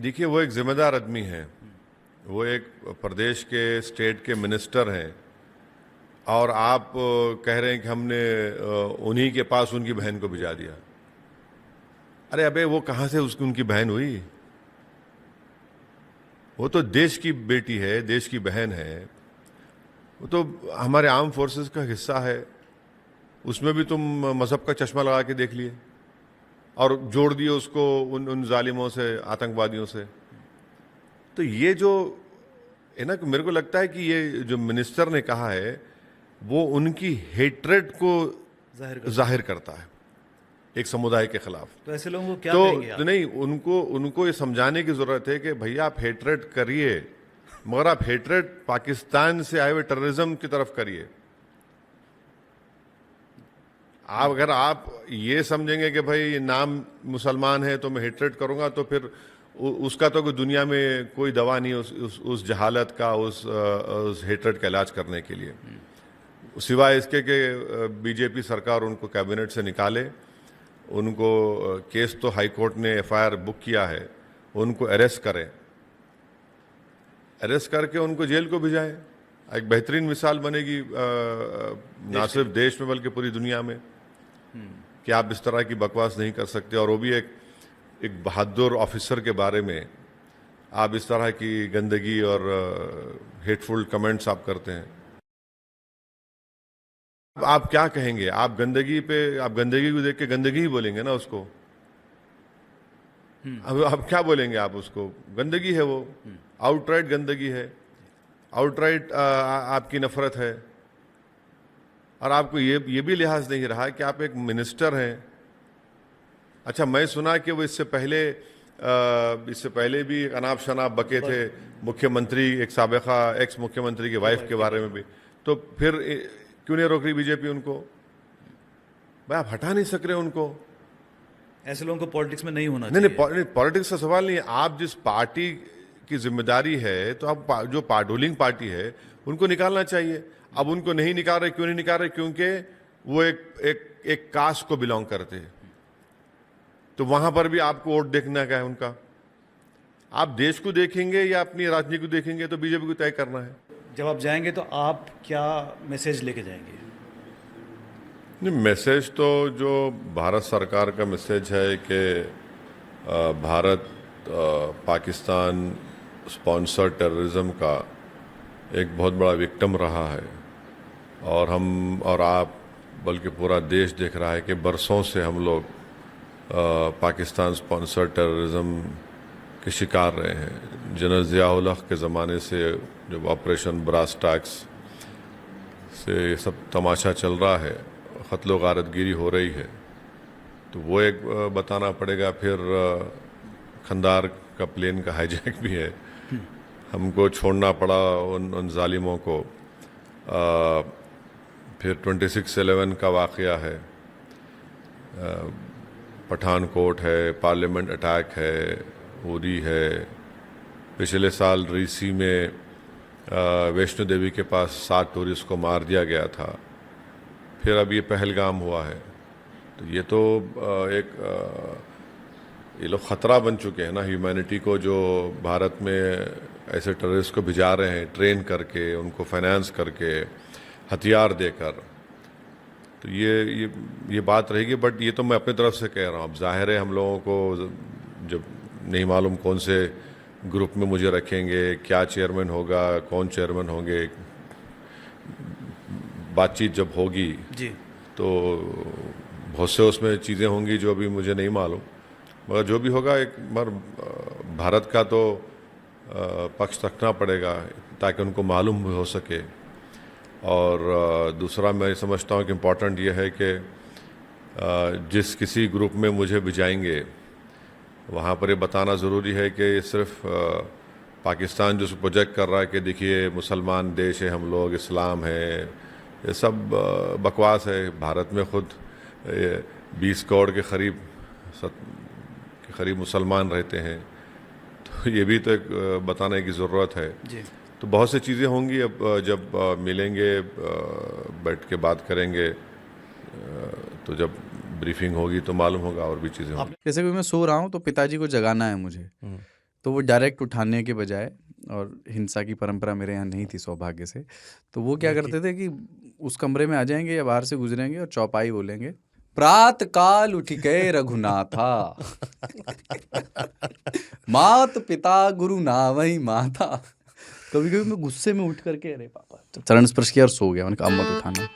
देखिए, वो एक जिम्मेदार आदमी है। वो एक प्रदेश के स्टेट के मिनिस्टर हैं और आप कह रहे हैं कि हमने उन्हीं के पास उनकी बहन को भिजा दिया। अरे अबे, वो कहाँ से उसकी उनकी बहन हुई? वो तो देश की बेटी है, देश की बहन है। वो तो हमारे आर्म फोर्सेस का हिस्सा है। उसमें भी तुम मजहब का चश्मा लगा के देख लिए और जोड़ दिए उसको उन उन जालिमों से, आतंकवादियों से। तो ये जो है ना, मेरे को लगता है कि ये जो मिनिस्टर ने कहा है वो उनकी हेट्रेड को जाहिर करता है एक समुदाय के खिलाफ। तो ऐसे लोगों को क्या तो, कहेंगे आप? तो नहीं, उनको उनको ये समझाने की जरूरत है कि भैया आप हेट्रेड करिए, मगर आप हेट्रेड पाकिस्तान से आए हुए टेररिज्म की तरफ करिए। आप अगर आप ये समझेंगे कि भाई नाम मुसलमान है तो मैं हेट्रेड करूंगा, तो फिर उसका तो कोई दुनिया में कोई दवा नहीं उस जहालत का, उस हेट्रेड का इलाज करने के लिए, सिवाय इसके कि बीजेपी सरकार उनको कैबिनेट से निकाले। उनको केस तो हाई कोर्ट ने एफआईआर बुक किया है, उनको अरेस्ट करें, अरेस्ट करके उनको जेल को भिजाएं। एक बेहतरीन मिसाल बनेगी ना सिर्फ देश में बल्कि पूरी दुनिया में कि आप इस तरह की बकवास नहीं कर सकते। और वो भी एक बहादुर ऑफिसर के बारे में आप इस तरह की गंदगी और हेटफुल कमेंट्स आप करते हैं। आप क्या कहेंगे? आप गंदगी को देख के गंदगी ही बोलेंगे ना उसको। अब क्या बोलेंगे आप उसको? गंदगी है वो, आउटराइट गंदगी है, आउटराइट आपकी नफरत है। और आपको ये भी लिहाज नहीं रहा कि आप एक मिनिस्टर हैं। अच्छा, मैं सुना कि वो इससे पहले भी अनाप शनाप बके थे मुख्यमंत्री, एक साबिका एक्स मुख्यमंत्री की वाइफ के बारे में भी। तो फिर क्यों नहीं रोक रही बीजेपी उनको? भाई, आप हटा नहीं सक रहे उनको। ऐसे लोगों को पॉलिटिक्स में नहीं होना नहीं चाहिए। नहीं, पॉलिटिक्स का सवाल नहीं है। आप जिस पार्टी की जिम्मेदारी है, तो आप जो रूलिंग पार्टी है उनको निकालना चाहिए। अब उनको नहीं निकाल रहे, क्यों नहीं निकाल रहे? क्योंकि वो एक कास्ट को बिलोंग करते हैं। तो वहां पर भी आपको वोट देखना क्या है उनका? आप देश को देखेंगे या अपनी राजनीति को देखेंगे, तो बीजेपी को तय करना है। जब आप जाएंगे तो आप क्या मैसेज लेके जाएंगे? नहीं, मैसेज तो जो भारत सरकार का मैसेज है कि भारत पाकिस्तान स्पॉन्सर टेररिज्म का एक बहुत बड़ा विक्टिम रहा है। और हम और आप बल्कि पूरा देश देख रहा है कि बरसों से हम लोग पाकिस्तान स्पॉन्सर टेररिज्म के शिकार रहे हैं। जनरल ज़िया-उल हक़ के ज़माने से जब ऑपरेशन ब्रास टैक्स से ये सब तमाशा चल रहा है, क़त्ल गारतगिरी हो रही है, तो वो एक बताना पड़ेगा। फिर खंदार का प्लेन का हाईजैक भी है, हमको छोड़ना पड़ा उन जालिमों को। फिर 26/11 का वाक़या है, पठानकोट है, पार्लियामेंट अटैक है, उरी है। पिछले साल रीसी में वैष्णो देवी के पास 7 टूरिस्ट को मार दिया गया था। फिर अब ये पहलगाम हुआ है। तो ये तो ये लोग ख़तरा बन चुके हैं ना ह्यूमैनिटी को, जो भारत में ऐसे टेररिस्ट को भिजा रहे हैं, ट्रेन करके, उनको फाइनेंस करके, हथियार देकर। तो ये बात रहेगी। बट ये तो मैं अपनी तरफ से कह रहा हूँ। अब जाहिर है हम लोगों को जब नहीं मालूम कौन से ग्रुप में मुझे रखेंगे, क्या चेयरमैन होगा, कौन चेयरमैन होंगे, बातचीत जब होगी जी, तो बहुत से उसमें चीज़ें होंगी जो अभी मुझे नहीं मालूम। मगर जो भी होगा, एक बार भारत का तो पक्ष रखना पड़ेगा ताकि उनको मालूम भी हो सके। और दूसरा मैं समझता हूँ कि इम्पोर्टेंट ये है कि जिस किसी ग्रुप में मुझे भिजाएंगे वहाँ पर ये बताना ज़रूरी है कि सिर्फ पाकिस्तान जो प्रोजेक्ट कर रहा है कि देखिए मुसलमान देश है हम लोग, इस्लाम है, ये सब बकवास है। भारत में ख़ुद 20 करोड़ के करीब मुसलमान रहते हैं। तो ये भी तो एक बताने की ज़रूरत है। जी। तो बहुत सी चीज़ें होंगी। अब जब मिलेंगे, बैठ के बात करेंगे, तो जब ब्रीफिंग होगी तो मालूम होगा और भी चीज़ें होंगी। जैसे कि मैं सो रहा हूँ तो पिताजी को जगाना है मुझे, तो वो डायरेक्ट उठाने के बजाय, और हिंसा की परंपरा मेरे यहाँ नहीं थी सौभाग्य से, तो वो क्या करते थे कि उस कमरे में आ जाएंगे या बाहर से गुजरेंगे और चौपाई बोलेंगे, प्रात काल उठ गए रघुनाथा, मात पिता गुरु नावई माता। कभी कभी मैं गुस्से में उठ करके, अरे पापा, चरण स्पर्श किया और सो गया, मैंने कहा अब मत उठाना।